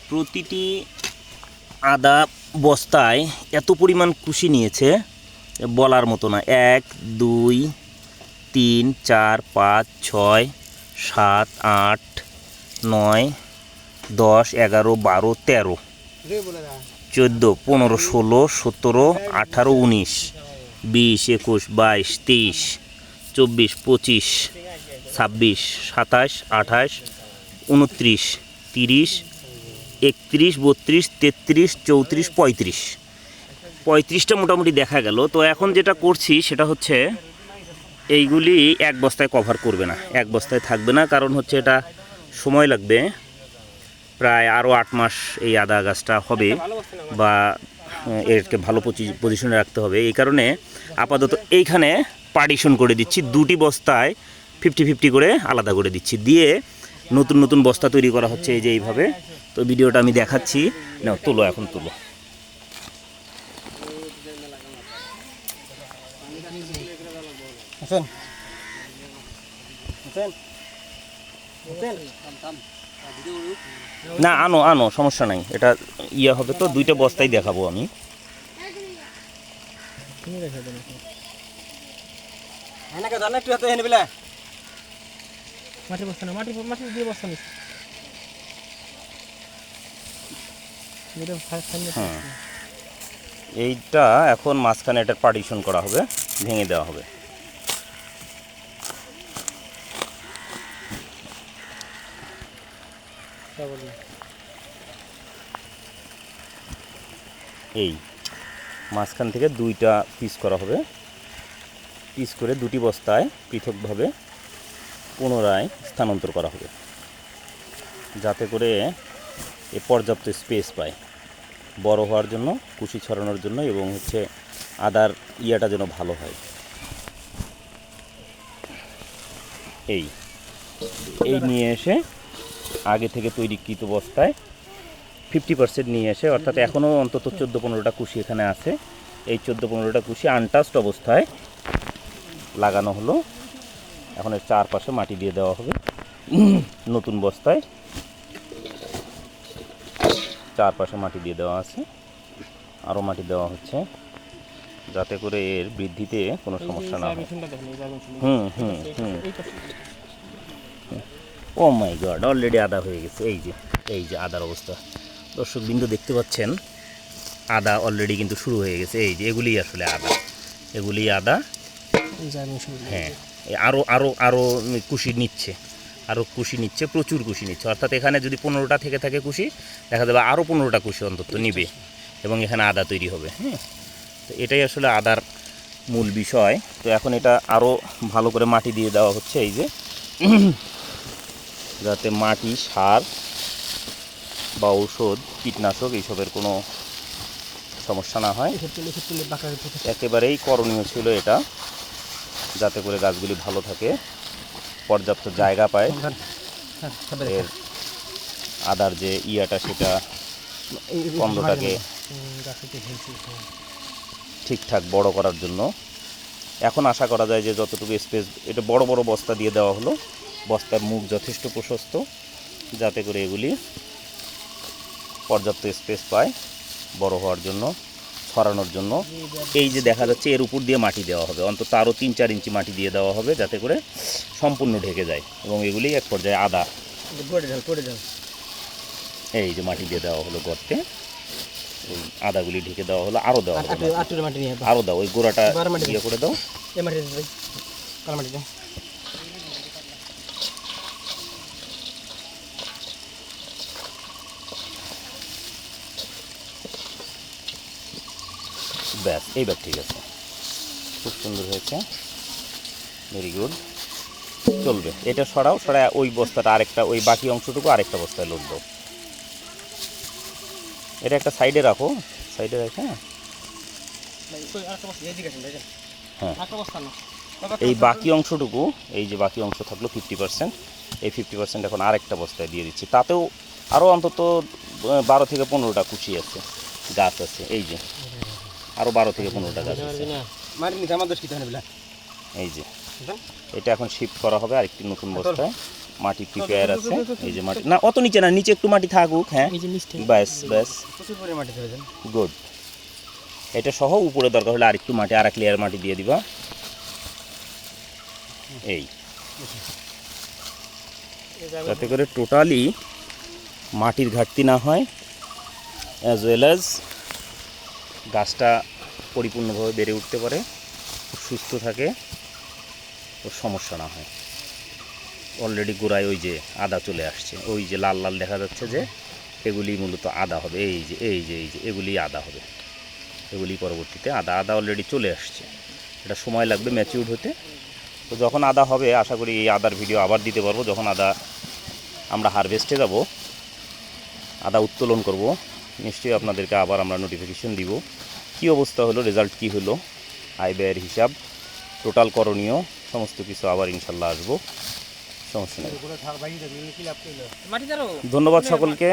প্রতিটি আদা বস্তায় এত পরিমাণ কুশি নিয়েছে বলার মতো না। 1 2 3 4 5 6 7 8 9 10 11 12 13 14 15 16 17 18 19 20 21 22 23 24 25 26 27 28 29 30 31 32 33 34 35 35টা মোটামুটি দেখা গেল। তো এখন যেটা করছি সেটা হচ্ছে এইগুলি এক বস্তায় কভার করবে না, এক বস্তায় থাকবে না, কারণ হচ্ছে এটা সময় লাগবে প্রায় আরও 8 মাস এই আদা গাছটা হবে বা এরকে ভালো পজিশনে রাখতে হবে। এই কারণে আপাতত এইখানে পার্টিশন করে দিচ্ছি, 2টি বস্তায় 50-50 করে আলাদা করে দিচ্ছি, দিয়ে নতুন নতুন বস্তা তৈরি করা হচ্ছে এই যে এইভাবে। তো ভিডিওটা আমি দেখাচ্ছি, না তুলো, এখন তুলো। না আনো আনো, সমস্যা নাই, এটা ইয়ে হবে তো, 2টা বস্তাই দেখাবো আমি। হ্যাঁ, এইটা এখন মাঝখানে এটা পার্টিশন করা হবে, ভেঙে দেওয়া হবে। এই মাঝখান থেকে 2টা পিস করা হবে, পিস করে 2টি বস্তায় পৃথকভাবে পুনরায় স্থানান্তর করা হবে, যাতে করে এ পর্যাপ্ত স্পেস পায় বড় হওয়ার জন্য, কুশি ছড়ানোর জন্য, এবং হচ্ছে আদার ইয়াটা যেন ভালো হয়। এই নিয়ে এসে আগে থেকে তৈরিকৃত বস্তায় 50% নিয়ে এসে, অর্থাৎ এখনও অন্তত 14-15টা কুশি এখানে আছে, এই 14-15টা কুশি আনটাচড অবস্থায় লাগানো হলো। এখন এর চারপাশে মাটি দিয়ে দেওয়া হবে নতুন বস্তায়, চারপাশে মাটি দিয়ে দেওয়া আছে, আরও মাটি দেওয়া হচ্ছে, যাতে করে এর বৃদ্ধিতে কোনো সমস্যা না হয়। ও মাই গড, অলরেডি আদা হয়ে গেছে। এই যে আদার অবস্থা, দর্শক বিন্দু দেখতে পাচ্ছেন, আদা অলরেডি কিন্তু শুরু হয়ে গেছে। এই যে এগুলি আসলে আদা, এগুলি আদা। হ্যাঁ, আরও আরও আরও কুশি নিচ্ছে, আরও কুশি নিচ্ছে, প্রচুর কুশি নিচ্ছে, অর্থাৎ এখানে যদি 15টা থেকে থাকে কুশি, দেখা যাবে আরও 15টা কুশি অন্তত নিবে এবং এখানে আদা তৈরি হবে। হ্যাঁ, তো এটাই আসলে আদার মূল বিষয়। তো এখন এটা আরও ভালো করে মাটি দিয়ে দেওয়া হচ্ছে, এই যে যাতে মাটি, সার বা ঔষধ, কীটনাশক এইসবের কোনো সমস্যা না হয়। একেবারেই করণীয় ছিল এটা, যাতে করে গাছগুলি ভালো থাকে, পর্যাপ্ত জায়গা পায়, এর আদার যে ইয়াটা সেটা কন্ডটাকে ঠিকঠাক বড় করার জন্য। এখন আশা করা যায় যে যতটুকু স্পেস, এটা বড় বড় বস্তা দিয়ে দেওয়া হলো, বস্তার মুখ যথেষ্ট প্রশস্ত, যাতে করে এগুলি পর্যাপ্ত স্পেস পায় বড় হওয়ার জন্য, ছড়ানোর জন্য। এই যে দেখা যাচ্ছে এর উপর দিয়ে মাটি দেওয়া হবে, অন্তত আরও 3-4 ইঞ্চি মাটি দিয়ে দেওয়া হবে, যাতে করে সম্পূর্ণ ঢেকে যায় এবং এগুলি এক পর্যায়ে আদা। এই যে মাটি দিয়ে দেওয়া হলো গর্তে, ওই আদাগুলি ঢেকে দেওয়া হলো, আরও দেওয়া হবে, আরও দাও, ওই গোড়াটা ইয়ে করে দাও। ব্যাস, এইবার ঠিক আছে, খুব সুন্দর হয়েছে, ভেরি গুড, চলবে। এটা সরাও, সরায় ওই বস্তাটা আরেকটা, ওই বাকি অংশটুকু আরেকটা বস্তায় লোড দাও। এটা একটা সাইডে রাখো, সাইডে রেখে, হ্যাঁ, এই বাকি অংশটুকু, এই যে বাকি অংশ থাকলো 50%, এই 50% এখন আরেকটা বস্তায় দিয়ে দিচ্ছি। তাতেও আরও অন্তত 12 থেকে 15টা কুশি আছে, গাছ আছে, এই যে আরও 12 থেকে 15টা গাছ আছে, এই যে এটা এখন শিফট করা হবে আরেকটি নতুন বস্তায়। মাটি প্রিপেয়ার আছে, এই যে মাটি না অত নিচে না, নিচে একটু মাটি থাকুক। হ্যাঁ ব্যাস ব্যাস, গুড। এটা সহ উপরে দরকার হলে আরেকটু মাটি, আর এক লেয়ার মাটি দিয়ে দিবা। এই যাতে করে টোটালি মাটির ঘাটতি না হয়, অ্যাজ ওয়েল অ্যাজ গাছটা পরিপূর্ণভাবে বেড়ে উঠতে পারে, সুস্থ থাকে, ওর সমস্যা না হয়। অলরেডি গোড়ায় ওই যে আদা চলে আসছে, ওই যে লাল লাল দেখা যাচ্ছে যে এগুলি মূলত আদা হবে। এই যে এই যে এই যে এগুলি আদা হবে, এগুলি পরবর্তীতে আদা অলরেডি চলে আসছে। এটা সময় লাগবে ম্যাচিউর হতে। তো যখন আদা হবে আশা করি এই আদার ভিডিও আবার দিতে পারবো। যখন আদা আমরা হারভেস্টে যাব, আদা উত্তোলন করব, নিশ্চয়ই আপনাদেরকে আবার আমরা নোটিফিকেশন দিব কী অবস্থা হলো, রেজাল্ট কী হলো, আয় ব্যয়ের হিসাব, টোটাল করণীয় সমস্ত কিছু আবার ইনশাল্লাহ আসবো, সমস্যা নেই। ধন্যবাদ সকলকে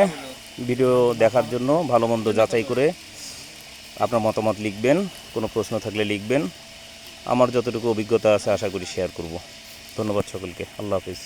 ভিডিও দেখার জন্য। ভালো মন্দ যাচাই করে আপনার মতামত লিখবেন, কোনো প্রশ্ন থাকলে লিখবেন। আমার যতটুকু অভিজ্ঞতা আছে আশা করি শেয়ার করব। ধন্যবাদ সকলকে, আল্লাহ হাফিজ।